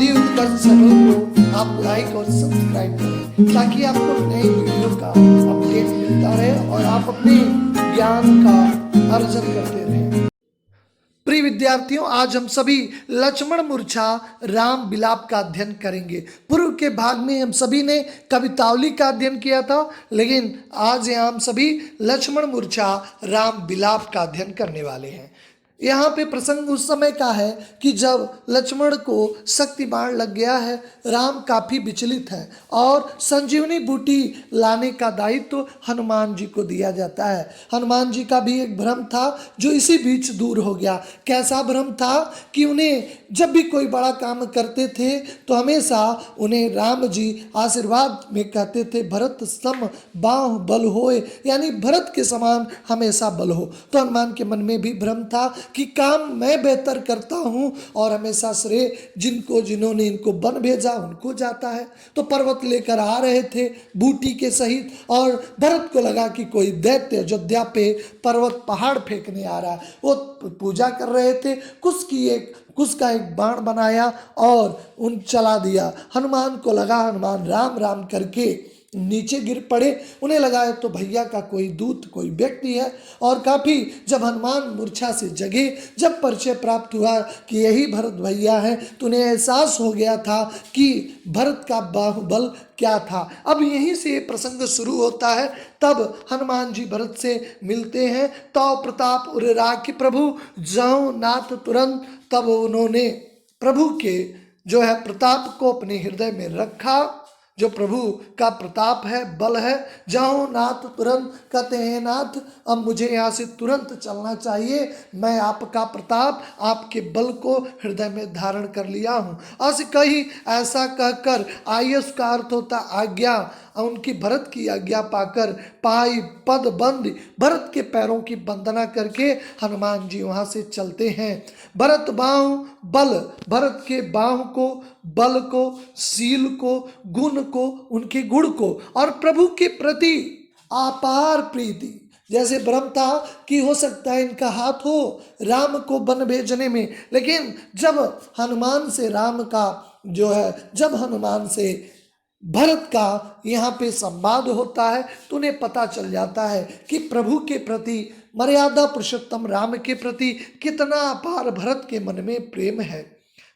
आदि उत्कर्ष चैनल को आप लाइक और सब्सक्राइब करें ताकि आपको नई वीडियो का अपडेट मिलता रहे और आप अपने ज्ञान का अर्जन करते रहें। प्रिय विद्यार्थियों, आज हम सभी लक्ष्मण मूर्छा राम विलाप का अध्ययन करेंगे। पूर्व के भाग में हम सभी ने कवितावली का अध्ययन किया था, लेकिन आज यहाँ हम सभी लक्ष्मण मूर्छा राम विलाप का अध्ययन करने वाले हैं। यहाँ पे प्रसंग उस समय का है कि जब लक्ष्मण को शक्ति बाण लग गया है, राम काफ़ी विचलित है और संजीवनी बूटी लाने का दायित्व हनुमान जी को दिया जाता है। हनुमान जी का भी एक भ्रम था जो इसी बीच दूर हो गया। कैसा भ्रम था कि उन्हें जब भी कोई बड़ा काम करते थे तो हमेशा उन्हें राम जी आशीर्वाद में कहते थे, भरत सम बाहु बल होए, यानी भरत के समान हमेशा बल हो। तो हनुमान के मन में भी भ्रम था कि काम मैं बेहतर करता हूं और हमेशा श्रेय जिन्होंने इनको वन भेजा उनको जाता है। तो पर्वत लेकर आ रहे थे बूटी के सहित और भरत को लगा कि कोई दैत्य अयोध्या पे पर्वत पहाड़ फेंकने आ रहा है। वो पूजा कर रहे थे, कुश का एक बाण बनाया और उन चला दिया। हनुमान को लगा, हनुमान राम राम करके नीचे गिर पड़े। उन्हें लगा तो भैया का कोई दूत, कोई व्यक्ति है। और काफ़ी जब हनुमान मूर्छा से जगे, जब परिचय प्राप्त हुआ कि यही भरत भैया है, तो उन्हें एहसास हो गया था कि भरत का बाहुबल क्या था। अब यहीं से प्रसंग शुरू होता है। तब हनुमान जी भरत से मिलते हैं। तो प्रताप उर राखी प्रभु जौ नाथ तुरंत। तब उन्होंने प्रभु के जो है प्रताप को अपने हृदय में रखा। जो प्रभु का प्रताप है, बल है। जाओ नाथ तुरंत, कहते हैं नाथ अब मुझे यहाँ से तुरंत चलना चाहिए। मैं आपका प्रताप, आपके बल को हृदय में धारण कर लिया हूँ। अस कही ऐसा कहकर, आयस का अर्थ होता आज्ञा। उनकी भरत की आज्ञा पाकर पाई पद बंद, भरत के पैरों की वंदना करके हनुमान जी वहाँ से चलते हैं। भरत बाहु बल, भरत के बाहु को, बल को, शील को, गुण को, उनके गुण को और प्रभु के प्रति अपार प्रीति। जैसे भ्रम था कि हो सकता है इनका हाथ हो राम को वन भेजने में, लेकिन जब हनुमान से राम का जो है, जब हनुमान से भरत का यहाँ पे संवाद होता है तो उन्हें पता चल जाता है कि प्रभु के प्रति, मर्यादा पुरुषोत्तम राम के प्रति कितना अपार भरत के मन में प्रेम है।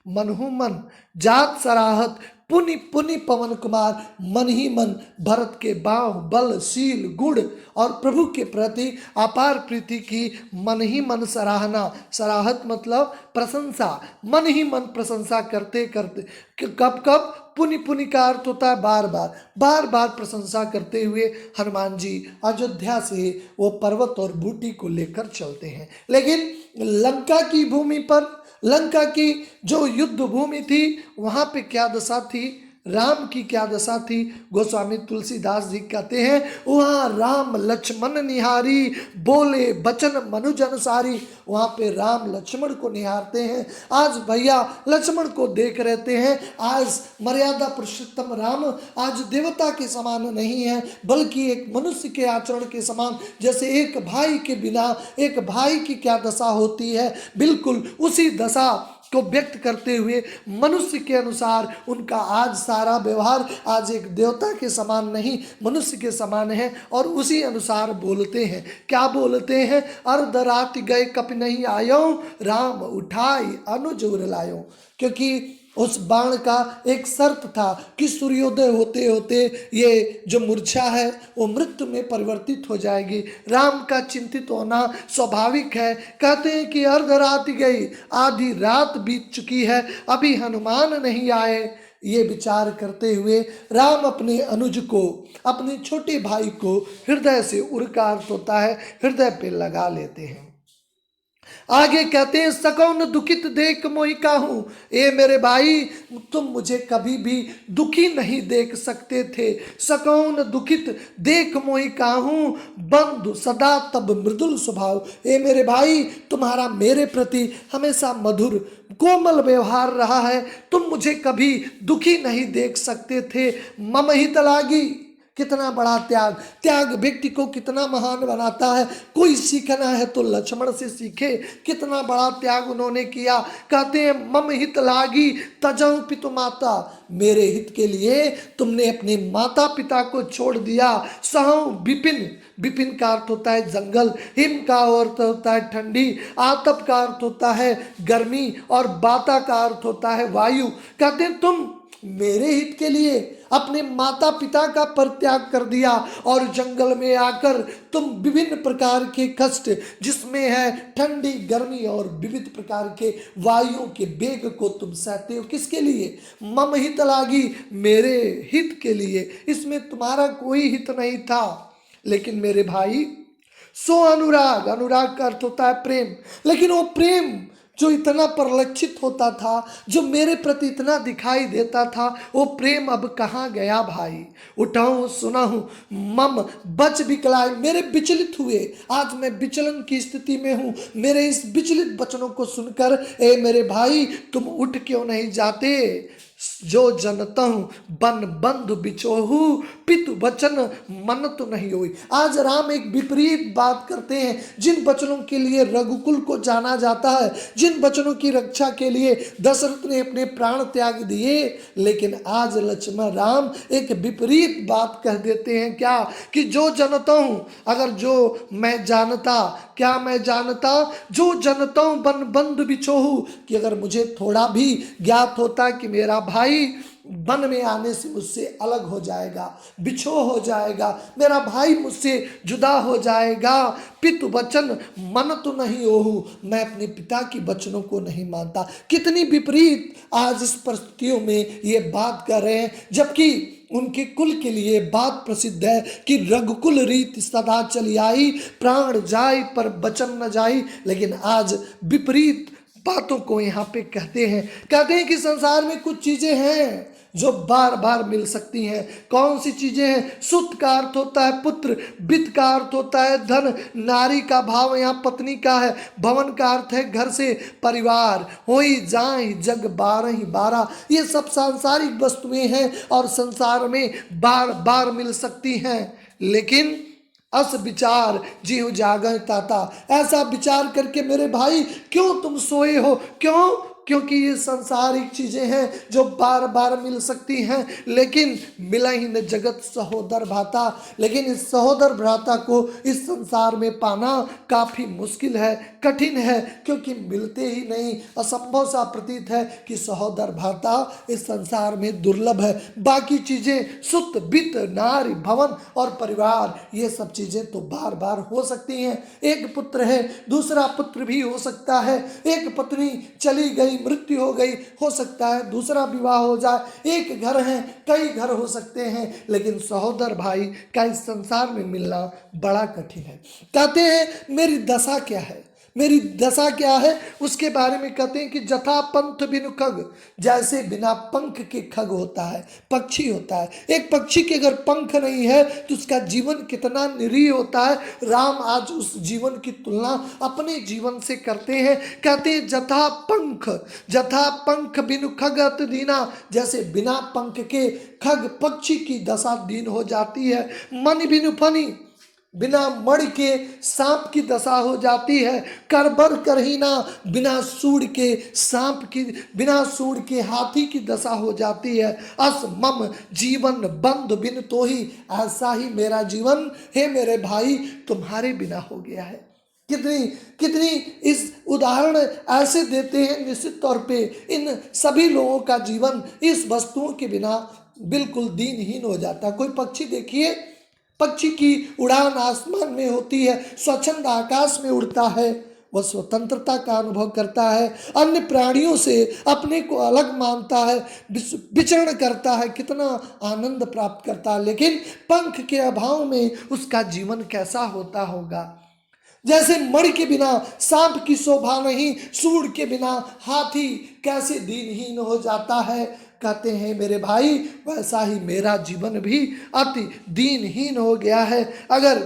मनहु मन जात सराहत, पुनि पुनि पवन कुमार, मन ही मन भरत के बाहु बल शील गुण और प्रभु के प्रति अपार प्रीति की मन ही मन सराहना। सराहत मतलब प्रशंसा, मन ही मन प्रशंसा करते करते, कब कब पुनि पुनि का अर्थ होता है बार बार प्रशंसा करते हुए हनुमान जी अयोध्या से वो पर्वत और बूटी को लेकर चलते हैं। लेकिन लंका की भूमि पर, लंका की जो युद्ध भूमि थी, वहाँ पे क्या दशा थी, राम की क्या दशा थी। गोस्वामी तुलसीदास जी कहते हैं, वहाँ राम लक्ष्मण निहारी, बोले बचन मनुज अनुसारी। वहाँ पे राम लक्ष्मण को निहारते हैं। आज भैया लक्ष्मण को देख रहते हैं। आज मर्यादा पुरुषोत्तम राम आज देवता के समान नहीं है, बल्कि एक मनुष्य के आचरण के समान। जैसे एक भाई के बिना एक भाई की क्या दशा होती है, बिल्कुल उसी दशा को व्यक्त करते हुए मनुष्य के अनुसार उनका आज सारा व्यवहार आज एक देवता के समान नहीं, मनुष्य के समान है। और उसी अनुसार बोलते हैं। क्या बोलते हैं, अर्ध रात गए कप नहीं आयो, राम उठाई अनुज उर लायो। क्योंकि उस बाण का एक शर्त था कि सूर्योदय होते होते ये जो मूर्छा है वो मृत्यु में परिवर्तित हो जाएगी। राम का चिंतित होना स्वाभाविक है। कहते हैं कि अर्ध रात गई, आधी रात बीत चुकी है, अभी हनुमान नहीं आए। ये विचार करते हुए राम अपने अनुज को, अपने छोटे भाई को हृदय से, उर का अर्थ होता है हृदय पे लगा लेते हैं। आगे कहते हैं, सकौन दुखित देख मोहि काहू, ए मेरे भाई तुम मुझे कभी भी दुखी नहीं देख सकते थे। सकौन दुखित देख मोहि काहू, बंधु सदा तब मृदुल स्वभाव। ए मेरे भाई तुम्हारा मेरे प्रति हमेशा मधुर कोमल व्यवहार रहा है, तुम मुझे कभी दुखी नहीं देख सकते थे। मम हित लागी, कितना बड़ा त्याग, त्याग व्यक्ति को कितना महान बनाता है। कोई सीखना है तो लक्ष्मण से सीखे, कितना बड़ा त्याग उन्होंने किया। कहते हैं मम हित लागी तजहु पितु माता, मेरे हित के लिए तुमने अपने माता पिता को छोड़ दिया। सहु विपिन, विपिन का अर्थ होता है जंगल, हिम का अर्थ होता है ठंडी, आतप का अर्थ होता है गर्मी और बाता का अर्थ होता है वायु। कहते हैं तुम मेरे हित के लिए अपने माता पिता का परित्याग कर दिया और जंगल में आकर तुम विभिन्न प्रकार के कष्ट, जिसमें है ठंडी गर्मी और विविध प्रकार के वायुओं के वेग को तुम सहते हो। किसके लिए? मम हित लागी, मेरे हित के लिए। इसमें तुम्हारा कोई हित नहीं था। लेकिन मेरे भाई, सो अनुराग, अनुराग का अर्थ होता है प्रेम, लेकिन वो प्रेम जो इतना परिलक्षित होता था, जो मेरे प्रति इतना दिखाई देता था, वो प्रेम अब कहाँ गया भाई? उठाऊं सुनाऊं मम बच विकलाय, मेरे विचलित हुए, आज मैं विचलन की स्थिति में हूँ। मेरे इस विचलित वचनों को सुनकर ए मेरे भाई तुम उठ क्यों नहीं जाते? जो जनतहु बन बंधु बिचोहू, पितु वचन मन तो नहीं हुई। आज राम एक विपरीत बात करते हैं। जिन वचनों के लिए रघुकुल को जाना जाता है, जिन वचनों की रक्षा के लिए दशरथ ने अपने प्राण त्याग दिए, लेकिन आज लक्ष्मण राम एक विपरीत बात कह देते हैं। क्या? कि जो जनता हूं, अगर जो मैं जानता, क्या मैं जानता, जो जनता हूं बन बंधु बिछोहू, कि अगर मुझे थोड़ा भी ज्ञात होता कि मेरा भाई वन में आने से मुझसे अलग हो जाएगा, बिछो हो जाएगा, मेरा भाई मुझसे जुदा हो जाएगा, पितु वचन मन तो नहीं ओहू, मैं अपने पिता की वचनों को नहीं मानता। कितनी विपरीत आज इस परिस्थितियों में ये बात कर रहे हैं, जबकि उनके कुल के लिए बात प्रसिद्ध है कि रघुकुल रीत सदा चली आई, प्राण जाई पर वचन न जाई। लेकिन आज विपरीत बातों को यहाँ पे कहते हैं कि संसार में कुछ चीजें हैं जो बार बार मिल सकती हैं। कौन सी चीजें हैं? सुत का अर्थ होता है पुत्र, वित्त का अर्थ होता है धन, नारी का भाव यहाँ पत्नी का है, भवन का अर्थ है घर से परिवार, होई जाए जग 12 ही 12। ये सब सांसारिक वस्तुएं हैं और संसार में बार बार मिल सकती हैं। लेकिन अस विचार जीव जागह ताता, ऐसा विचार करके मेरे भाई क्यों तुम सोए हो? क्यों? क्योंकि ये सांसारिक चीजें हैं जो बार बार मिल सकती हैं, लेकिन मिला ही न जगत सहोदर भ्राता। लेकिन इस सहोदर भ्राता को इस संसार में पाना काफी मुश्किल है, कठिन है, क्योंकि मिलते ही नहीं। असंभव सा प्रतीत है कि सहोदर भ्राता इस संसार में दुर्लभ है। बाकी चीजें सुत वित्त नारी भवन और परिवार, ये सब चीजें तो बार बार हो सकती हैं। एक पुत्र है, दूसरा पुत्र भी हो सकता है। एक पत्नी चली गई, मृत्यु हो गई, हो सकता है दूसरा विवाह हो जाए। एक घर है, कई घर हो सकते हैं, लेकिन सहोदर भाई का इस संसार में मिलना बड़ा कठिन है। कहते हैं मेरी दशा क्या है? मेरी दशा क्या है उसके बारे में कहते हैं कि जथा पंथ बिनु खग, जैसे बिना पंख के खग होता है, पक्षी होता है। एक पक्षी के अगर पंख नहीं है तो उसका जीवन कितना निरीह होता है। राम आज उस जीवन की तुलना अपने जीवन से करते हैं। कहते हैं जथा पंख बिनु खग अत दीना, जैसे बिना पंख के खग पक्षी की दशा दीन हो जाती है। मन बिनु फनी, बिना मणि के सांप की दशा हो जाती है। करबर करहीना, बिना सूंड के सांप की, बिना सूंड के हाथी की दशा हो जाती है। अस मम जीवन बंधु बिन तो ही, ऐसा ही मेरा जीवन हे मेरे भाई तुम्हारे बिना हो गया है। कितनी इस उदाहरण ऐसे देते हैं। निश्चित तौर पे इन सभी लोगों का जीवन इस वस्तुओं के बिना बिल्कुल दीनहीन हो जाता है। कोई पक्षी देखिए, पक्षी की उड़ान आसमान में होती है, स्वच्छंद आकाश में उड़ता है, वह स्वतंत्रता का अनुभव करता है, अन्य प्राणियों से अपने को अलग मानता है, विचरण करता है, कितना आनंद प्राप्त करता है। लेकिन पंख के अभाव में उसका जीवन कैसा होता होगा? जैसे मणि के बिना सांप की शोभा नहीं, सूंड के बिना हाथी कैसे दीनहीन हो जाता है। कहते हैं मेरे भाई वैसा ही मेरा जीवन भी अति दीनहीन हो गया है। अगर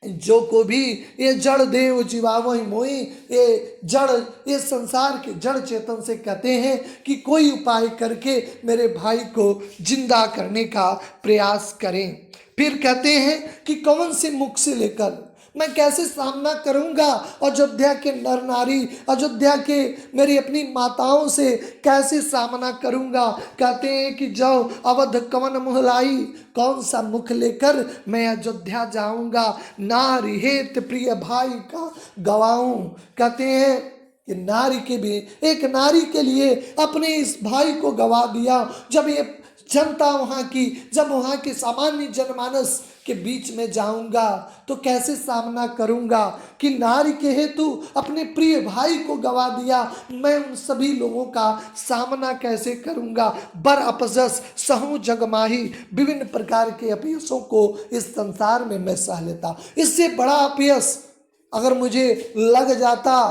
जो को भी ये जड़ देव जीवावहि मोहि, ये जड़, ये संसार के जड़ चेतन से कहते हैं कि कोई उपाय करके मेरे भाई को जिंदा करने का प्रयास करें। फिर कहते हैं कि कौन से मुख से लेकर मैं कैसे सामना करूंगा अयोध्या के नर नारी, अयोध्या के मेरी अपनी माताओं से कैसे सामना करूंगा। कहते हैं कि जाओ अवध कवन मुहलाई, कौन सा मुख लेकर मैं अयोध्या जाऊंगा, नारी हेत प्रिय भाई का गवाऊं। कहते हैं कि नारी के भी, एक नारी के लिए अपने इस भाई को गवा दिया। जब ये जनता वहाँ की, जब वहाँ के सामान्य जनमानस के बीच में जाऊंगा तो कैसे सामना करूंगा कि नारी के हेतु अपने प्रिय भाई को गवा दिया, मैं उन सभी लोगों का सामना कैसे करूंगा। बर अपजस सहु जगमाही, विभिन्न प्रकार के अपयसों को इस संसार में मैं सह लेता। इससे बड़ा अपयस अगर मुझे लग जाता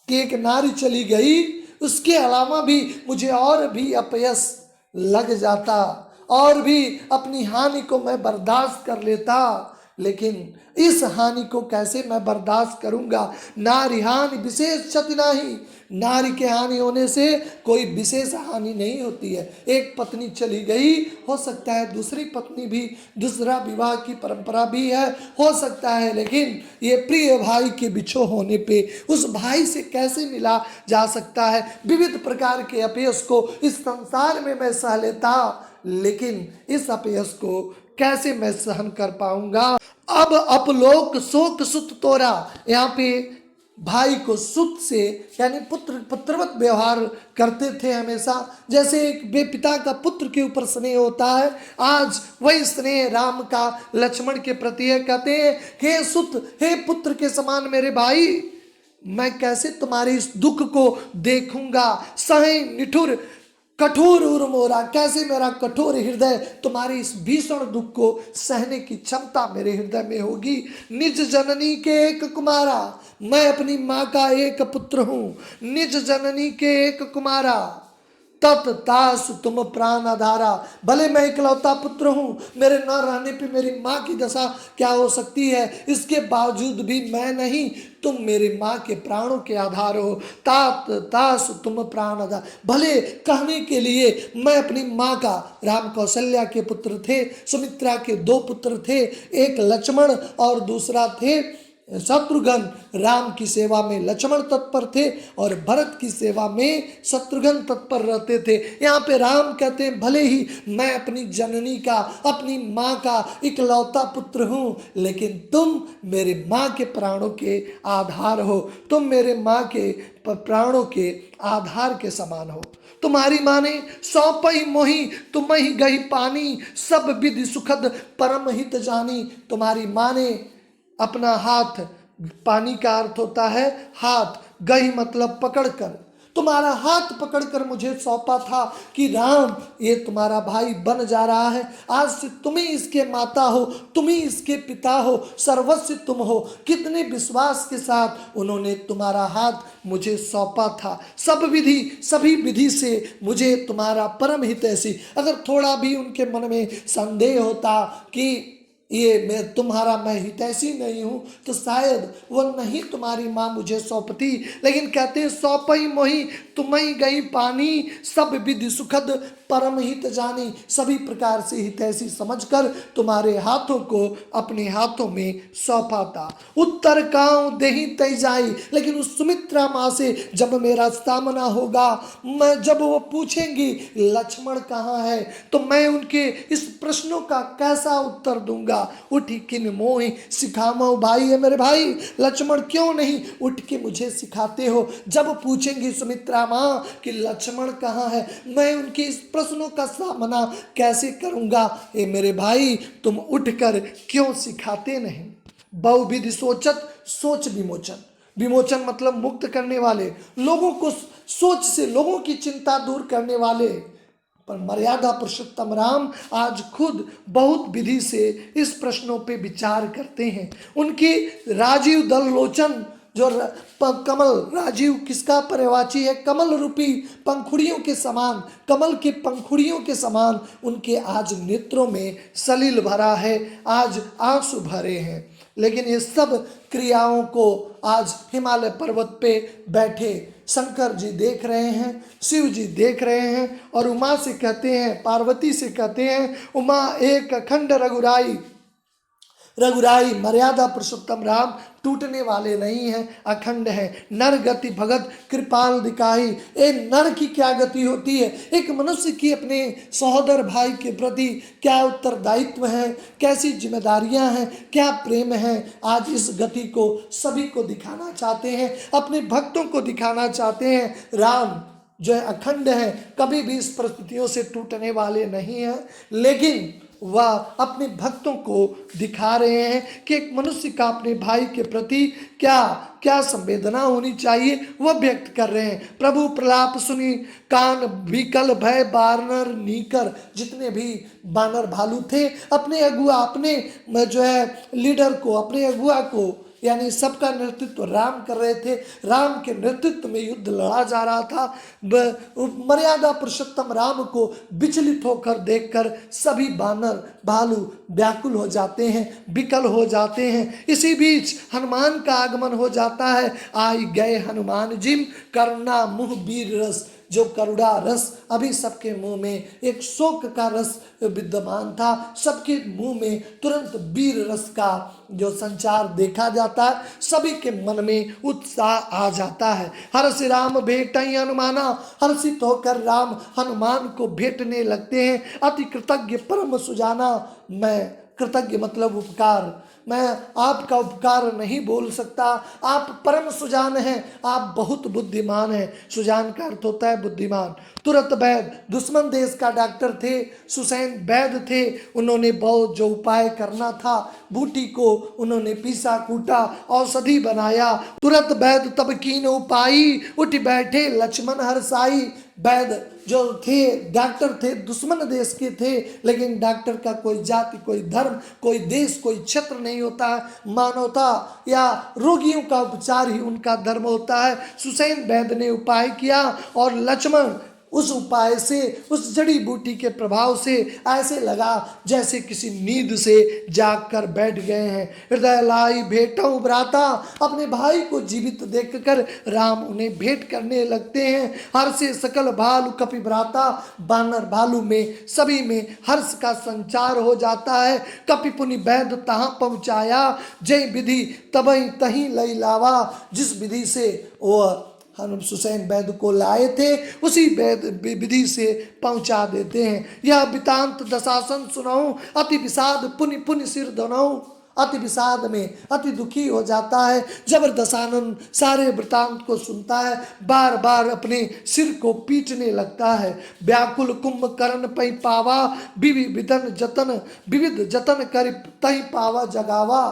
कि एक नारी चली गई, उसके अलावा भी मुझे और भी अपयस लग जाता और भी अपनी हानि को मैं बर्दाश्त कर लेता, लेकिन इस हानि को कैसे मैं बर्दाश्त करूंगा। नारी हानि विशेष क्षति नहीं, नारी के हानि होने से कोई विशेष हानि नहीं होती है। एक पत्नी चली गई, हो सकता है दूसरी पत्नी भी, दूसरा विवाह की परंपरा भी है, हो सकता है, लेकिन ये प्रिय भाई के बिछो होने पे उस भाई से कैसे मिला जा सकता है। विविध प्रकार के अपयस को इस संसार में मैं सह लेता, लेकिन इस अपयस को कैसे मैं सहन कर पाऊंगा। अब अपलोक शोक सुत तोरा, यहाँ पे भाई को सुत से यानी पुत्रवत व्यवहार करते थे हमेशा, जैसे एक पिता का पुत्र के ऊपर स्नेह होता है, आज वही स्नेह राम का लक्ष्मण के प्रति है। कहते हैं हे सुत, हे पुत्र के समान मेरे भाई, मैं कैसे तुम्हारे इस दुख को देखूंगा। सहे निठुर कठोर उर मोरा, कैसे मेरा कठोर हृदय तुम्हारी इस भीषण दुख को सहने की क्षमता मेरे हृदय में होगी। निज जननी के एक कुमारा, मैं अपनी माँ का एक पुत्र हूँ, निज जननी के एक कुमारा, तत तास तुम प्राण आधारा। भले मैं इकलौता पुत्र हूँ, मेरे न रहने पे मेरी माँ की दशा क्या हो सकती है, इसके बावजूद भी मैं नहीं, तुम मेरी माँ के प्राणों के आधार हो। तात तास तुम प्राण आधार, भले कहने के लिए मैं अपनी माँ का, राम कौशल्या के पुत्र थे, सुमित्रा के 2 पुत्र थे, एक लक्ष्मण और दूसरा थे शत्रुघ्न। राम की सेवा में लक्ष्मण तत्पर थे और भरत की सेवा में शत्रुघ्न तत्पर रहते थे। यहाँ पे राम कहते हैं भले ही मैं अपनी जननी का, अपनी माँ का इकलौता पुत्र हूँ, लेकिन तुम मेरे माँ के प्राणों के आधार हो, तुम मेरे माँ के प्राणों के आधार के समान हो। तुम्हारी माँ ने सौंपई मोही तुम ही गई पानी, सब विधि सुखद परम हित जानी। तुम्हारी माँ ने अपना हाथ, पानी का अर्थ होता है हाथ, गही मतलब पकड़कर, तुम्हारा हाथ पकड़कर मुझे सौंपा था कि राम ये तुम्हारा भाई बन जा रहा है, आज से तुम ही इसके माता हो, तुम ही इसके पिता हो, सर्वस्व तुम हो। कितने विश्वास के साथ उन्होंने तुम्हारा हाथ मुझे सौंपा था। सब विधि, सभी विधि से मुझे तुम्हारा परम हितैषी। अगर थोड़ा भी उनके मन में संदेह होता कि ये मैं तुम्हारा मैं हितैषी नहीं हूँ, तो शायद वो नहीं तुम्हारी माँ मुझे सौंपती। लेकिन कहते हैं सौंपई मोही तुम्हें गई पानी, सब विधि सुखद परम हित जानी। सभी प्रकार से हितैषी समझकर तुम्हारे हाथों को अपने हाथों में सौंपा था। उत्तर काँव देही तय जाई, लेकिन उस सुमित्रा माँ से जब मेरा सामना होगा, मैं जब वो पूछेंगी लक्ष्मण कहाँ है, तो मैं उनके इस प्रश्नों का कैसा उत्तर दूंगा। उठी किन मोहि सिखामो भाई, है मेरे भाई लक्ष्मण क्यों नहीं उठ के मुझे सिखाते हो। जब पूछेंगी सुमित्रा माँ कि लक्ष्मण कहाँ है, मैं उनके इस प्रश्नों का सामना कैसे करूंगा। ए मेरे भाई तुम उठकर क्यों सिखाते नहीं। बहुविधि सोचत सोच विमोचन, विमोचन मतलब मुक्त करने वाले, लोगों को सोच से लोगों की चिंता दूर करने वाले, पर मर्यादा पुरुषोत्तम राम आज खुद बहुत विधि से इस प्रश्नों पे विचार करते हैं। उनकी राजीव दल लोचन, जो कमल, राजीव किसका पर्यायवाची है, कमल रूपी पंखुड़ियों के समान, कमल के पंखुड़ियों के समान उनके आज नेत्रों में सलील भरा है, आज आंसू भरे हैं। लेकिन ये सब क्रियाओं को आज हिमालय पर्वत पे बैठे शंकर जी देख रहे हैं, शिव जी देख रहे हैं और उमा से कहते हैं, पार्वती से कहते हैं, उमा एक अखंड रघुराई, रघुराई मर्यादा पुरुषोत्तम राम टूटने वाले नहीं हैं, अखंड है। नर गति भगत कृपाल दिखाई। ए नर की क्या गति होती है, एक मनुष्य की अपने सहोदर भाई के प्रति क्या उत्तरदायित्व है, कैसी जिम्मेदारियां हैं, क्या प्रेम है। आज इस गति को सभी को दिखाना चाहते हैं, अपने भक्तों को दिखाना चाहते हैं। राम जो है अखंड है, कभी भी इस परिस्थितियों से टूटने वाले नहीं हैं, लेकिन वह अपने भक्तों को दिखा रहे हैं कि एक मनुष्य का अपने भाई के प्रति क्या क्या संवेदना होनी चाहिए, वह व्यक्त कर रहे हैं। प्रभु प्रलाप सुनी कान विकल भय बानर नीकर। जितने भी बानर भालू थे अपने अगुआ, अपने जो है लीडर को, अपने अगुआ को, यानी सबका नेतृत्व राम कर रहे थे। राम के नेतृत्व में युद्ध लड़ा जा रहा था। मर्यादा पुरुषोत्तम राम को विचलित होकर देखकर सभी बानर भालू व्याकुल हो जाते हैं, विकल हो जाते हैं। इसी बीच हनुमान का आगमन हो जाता है। आई गए हनुमान जिम करुणा मुँह वीर रस। जो करुणा रस अभी सबके मुंह में, एक शोक का रस विद्यमान था, सबके मुंह में तुरंत वीर रस का जो संचार देखा जाता है, सभी के मन में उत्साह आ जाता है। हर्ष राम भेटई हनुमाना। हर्षित होकर राम हनुमान को भेटने लगते हैं। अति कृतज्ञ परम सुजाना। मैं कृतज्ञ मतलब उपकार, मैं आपका उपकार नहीं बोल सकता। आप परम सुजान हैं, आप बहुत बुद्धिमान हैं। सुजान का अर्थ होता है बुद्धिमान। तुरंत वैद्य, दुश्मन देश का डॉक्टर थे, सुसैन वैद्य थे। उन्होंने बहुत जो उपाय करना था, बूटी को उन्होंने पीसा कूटा, औषधि बनाया। तुरंत वैद्य तब कीन उपाई, उठ बैठे लक्ष्मण हर्षाई। वैद्य जो थे डॉक्टर थे, दुश्मन देश के थे, लेकिन डॉक्टर का कोई जाति, कोई धर्म, कोई देश, कोई क्षेत्र नहीं होता है। मानवता या रोगियों का उपचार ही उनका धर्म होता है। सुसैन वैद्य ने उपाय किया और लक्ष्मण उस उपाय से, उस जड़ी बूटी के प्रभाव से ऐसे लगा जैसे किसी नींद से जागकर बैठ गए हैं। हृदय लाई भेटऊं भ्राता। अपने भाई को जीवित देखकर राम उन्हें भेंट करने लगते हैं। हर्ष से सकल भालू कपि भ्राता। बानर भालू में सभी में हर्ष का संचार हो जाता है। कपि पुनि वैद्य तहाँ पहुँचाया, जय विधि तबई तहीं लई लावा। जिस विधि से वो हम सुसैन वैद्य को लाए थे, उसी विधि से पहुंचा देते हैं। यह वृतांत दशासन सुनाऊं, अति विषाद पुनि पुनि सिर धनाऊं। अति विषाद में अति दुखी हो जाता है जब दशानन सारे वृतांत को सुनता है, बार बार अपने सिर को पीटने लगता है। व्याकुल कुंभकर्ण पै पावा, विविध जतन कर तही पावा जगावा।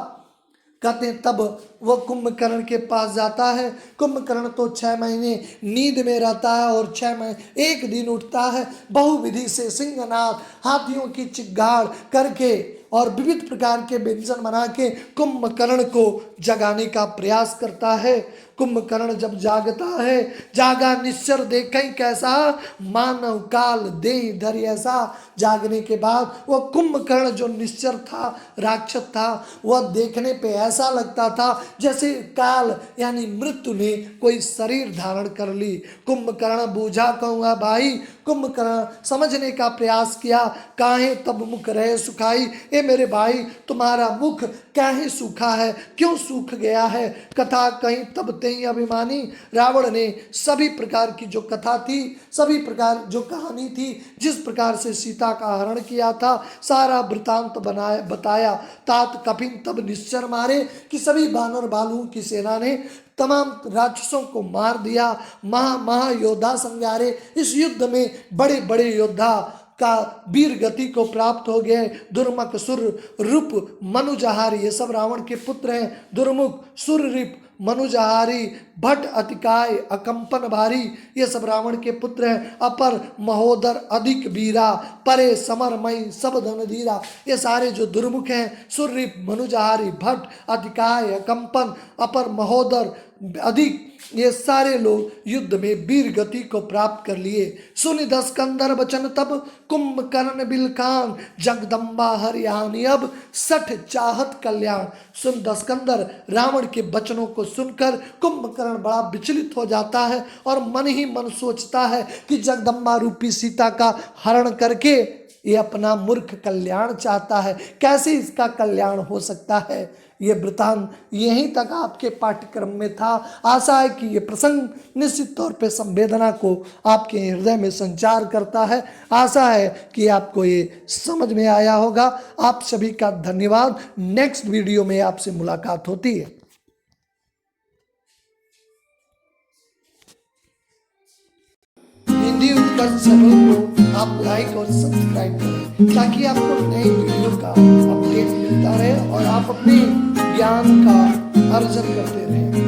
कहते हैं तब वह कुंभकर्ण के पास जाता है। कुंभकर्ण तो 6 महीने नींद में रहता है और 6 महीने एक दिन उठता है। बहुविधि से सिंहनाद हाथियों की चिगाड़ करके और विविध प्रकार के व्यंजन बना के कुंभकर्ण को जगाने का प्रयास करता है। कुंभकर्ण जब जागता है, जागा निश्चर देखें कैसा, मानव काल दे धर ऐसा। जागने के बाद वह कुंभकर्ण जो निश्चर था, राक्षस था, वह देखने पे ऐसा लगता था जैसे काल यानी मृत्यु ने कोई शरीर धारण कर ली। कुंभकर्ण बूझा कहूँगा भाई। कुंभकर्ण समझने का प्रयास किया, काहे तब मुख रहे सुखाई। ए मेरे भाई, तुम्हारा मुख काहे सूखा है, क्यों सूख गया है। कथा कहीं तब तेई अभिमानी। रावण ने सभी प्रकार की जो कथा थी, सभी प्रकार जो कहानी थी, जिस प्रकार से सीता का हरण किया था, सारा वृतांत बताया। तात कपिन तब निश्चर मारे कि सभी बानर भालुओं की सेना ने तमाम राक्षसों को मार दिया। महायोद्धा संज्ञारे। इस युद्ध में बड़े बड़े योद्धा का वीर गति को प्राप्त हो गए। दुर्मुख सुर रूप मनुजहारी, ये सब रावण के पुत्र हैं। दुर्मुख सुररिप मनुजहारी भट्ट अतिकाय अकंपन भारी, ये सब रावण के पुत्र हैं। अपर महोदर अधिक वीरा, परे समरमयी सब धन धीरा। ये सारे जो दुर्मुख हैं, सुररिप मनुजहारी भट्ट अतिकाय अकंपन अपर महोदर अधिक ये सारे लोग युद्ध में वीर गति को प्राप्त कर लिए। सुनि 10 कंदर बचन तब कुंभकर्ण बिलखान जगदम्बा हरियाणी अब सठ चाहत कल्याण। सुन 10 कंदर रावण के वचनों को सुनकर कुंभकर्ण बड़ा विचलित हो जाता है और मन ही मन सोचता है कि जगदम्बा रूपी सीता का हरण करके ये अपना मूर्ख कल्याण चाहता है, कैसे इसका कल्याण हो सकता है। ये वृतांत यहीं तक आपके पाठ्यक्रम में था। आशा है कि ये प्रसंग निश्चित तौर पे संवेदना को आपके हृदय में संचार करता है। आशा है कि आपको ये समझ में आया होगा। आप सभी का धन्यवाद। नेक्स्ट वीडियो में आपसे मुलाकात होती है। हिंदी उत्कर्ष चैनल को आप लाइक और सब्सक्राइब करें ताकि आपको नई वीडियो का अपडेट मिलता रहे और आप अपने ज्ञान का अर्जन करते रहें।